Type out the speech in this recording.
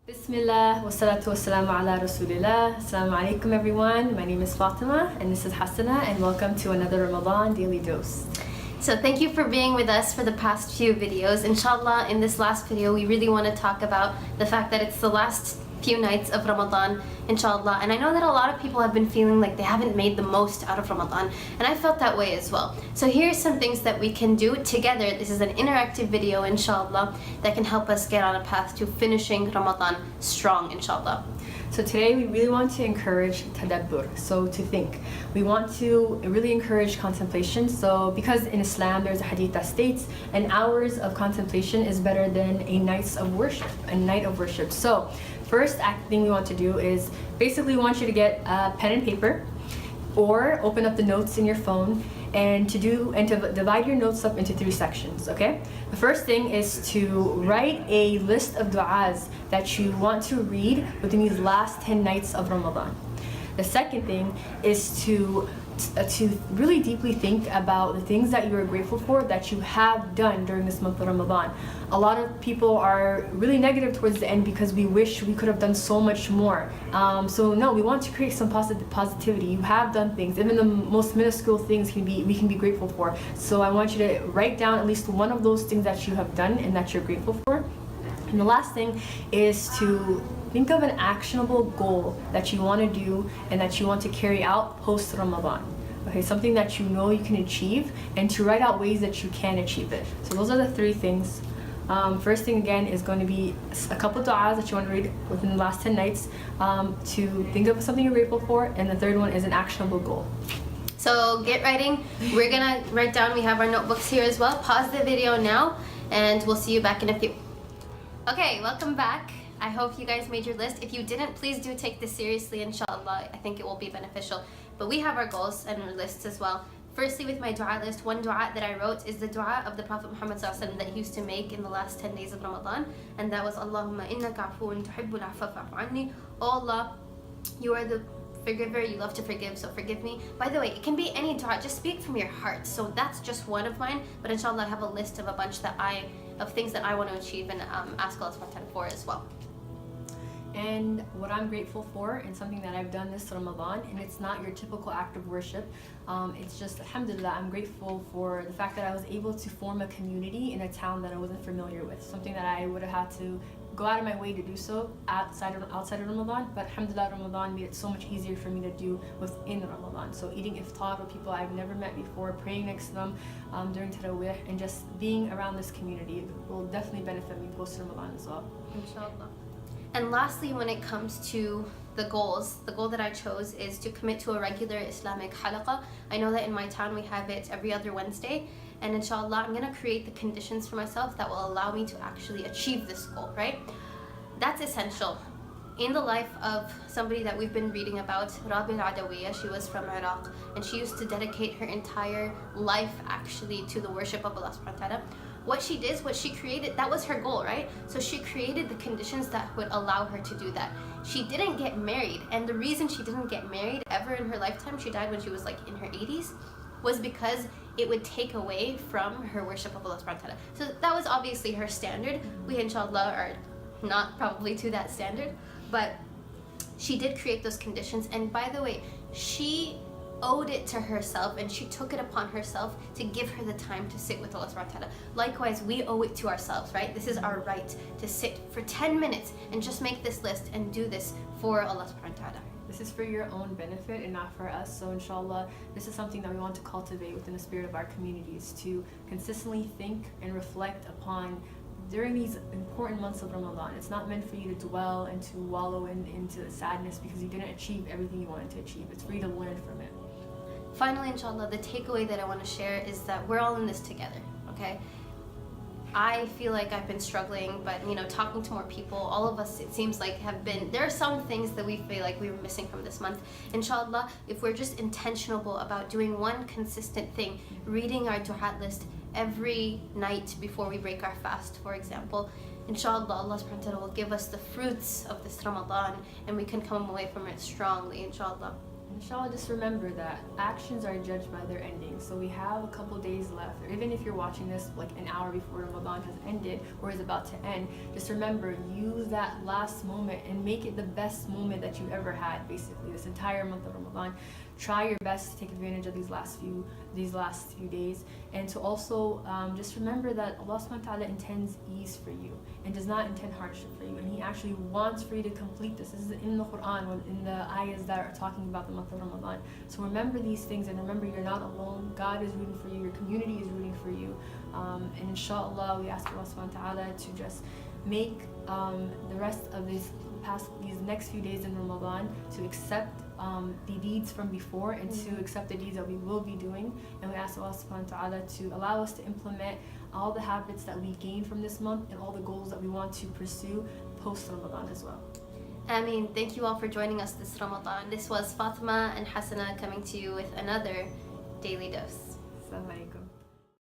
Bismillah wa salatu wa salamu ala rasulillah. Assalamu alaikum everyone. My name is Fatima and this is Hasana, and welcome to another Ramadan Daily Dose. So thank you for being with us for the past few videos. Inshallah, in this last video, we really want to talk about the fact that it's the last few nights of Ramadan, inshallah. And I know that a lot of people have been feeling like they haven't made the most out of Ramadan, and I felt that way as well. So here's some things that we can do together. This is an interactive video, inshallah, that can help us get on a path to finishing Ramadan strong, inshallah. So today we really want to encourage tadabbur, so to think. We want to really encourage contemplation. So because in Islam there's a hadith that states an hours of contemplation is better than a night of worship. So first thing we want to do is basically we want you to get a pen and paper or open up the notes in your phone and to divide your notes up into 3 sections, okay? The first thing is to write a list of du'as that you want to read within these last 10 nights of Ramadan. The second thing is to really deeply think about the things that you are grateful for that you have done during this month of Ramadan. A lot of people are really negative towards the end because we wish we could have done so much more. So no, we want to create some positivity. You have done things, even the most minuscule things we can be grateful for. So I want you to write down at least one of those things that you have done and that you're grateful for. And the last thing is to think of an actionable goal that you want to do and that you want to carry out post Ramadan. Okay, something that you know you can achieve, and to write out ways that you can achieve it. So those are the 3 things. First thing again is going to be a couple du'as that you want to read within the last 10 nights, to think of something you're grateful for, and the third one is an actionable goal. So get writing. We're gonna write down, we have our notebooks here as well. Pause the video now and we'll see you back in a few. Okay, welcome back. I hope you guys made your list. If you didn't, please do take this seriously, inshallah. I think it will be beneficial. But we have our goals and our lists as well. Firstly, with my dua list, one dua that I wrote is the dua of the Prophet Muhammad ﷺ that he used to make in the last 10 days of Ramadan. And that was, Allahumma innaka afuun tuhibbul afwa fa'fu anni. Oh Allah, you are the forgiver, you love to forgive, so forgive me. By the way, it can be any dua, just speak from your heart. So that's just one of mine, but inshallah I have a list of a bunch of things that I want to achieve and ask Allah subhanahu wa ta'ala for as well. And what I'm grateful for, and something that I've done this Ramadan, and it's not your typical act of worship, it's just alhamdulillah, I'm grateful for the fact that I was able to form a community in a town that I wasn't familiar with, something that I would have had to go out of my way to do so outside of Ramadan, but alhamdulillah Ramadan made it so much easier for me to do within Ramadan. So eating iftar with people I've never met before, praying next to them during Taraweeh, and just being around this community will definitely benefit me post Ramadan as well. Inshallah. And lastly, when it comes to the goals, the goal that I chose is to commit to a regular Islamic halaqah. I know that in my town we have it every other Wednesday, and inshallah I'm going to create the conditions for myself that will allow me to actually achieve this goal, right? That's essential. In the life of somebody that we've been reading about, Rabi'a Al Adawiyya, she was from Iraq, and she used to dedicate her entire life actually to the worship of Allah subhanahu wa ta'ala. What she created, that was her goal, right? So she created the conditions that would allow her to do that. She didn't get married, and the reason she didn't get married ever in her lifetime, she died when she was like in her 80s, was because it would take away from her worship of Allah subhanahu wa ta'ala. So that was obviously her standard. We inshallah are not probably to that standard, but she did create those conditions. And by the way, she owed it to herself, and she took it upon herself to give her the time to sit with Allah subhanahu wa ta'ala. Likewise, we owe it to ourselves, right? This is our right to sit for 10 minutes and just make this list and do this for Allah subhanahu wa ta'ala. This is for your own benefit and not for us. So inshallah, this is something that we want to cultivate within the spirit of our communities, to consistently think and reflect upon during these important months of Ramadan. It's not meant for you to dwell and to wallow into sadness because you didn't achieve everything you wanted to achieve. It's for you to learn from it. Finally, inshallah, the takeaway that I want to share is that we're all in this together, okay? I feel like I've been struggling, but talking to more people, all of us, it seems like there are some things that we feel like we were missing from this month. Inshallah, if we're just intentional about doing one consistent thing, reading our dua list every night before we break our fast, for example, inshallah, Allah subhanahu wa ta'ala will give us the fruits of this Ramadan, and we can come away from it strongly, inshallah. inshallah, just remember that actions are judged by their ending. So we have a couple days left, or even if you're watching this like an hour before Ramadan has ended or is about to end, just remember, use that last moment and make it the best moment that you ever had, basically, this entire month of Ramadan. Try your best to take advantage of these last few days, and to also just remember that Allah subhanahu wa ta'ala intends ease for you and does not intend hardship for you, and He actually wants for you to complete this. This is in the Qur'an, in the ayahs that are talking about the month of Ramadan. So remember these things, and remember you're not alone. God is rooting for you, your community is rooting for you, and inshallah we ask Allah subhanahu wa ta'ala to just make the rest of these next few days in Ramadan to accept the deeds from before and to accept the deeds that we will be doing. And we ask Allah subhanahu wa ta'ala to allow us to implement all the habits that we gain from this month and all the goals that we want to pursue post Ramadan as well. Ameen. Thank you all for joining us this Ramadan. This was Fatma and Hasana coming to you with another Daily Dose. Assalamu alaikum.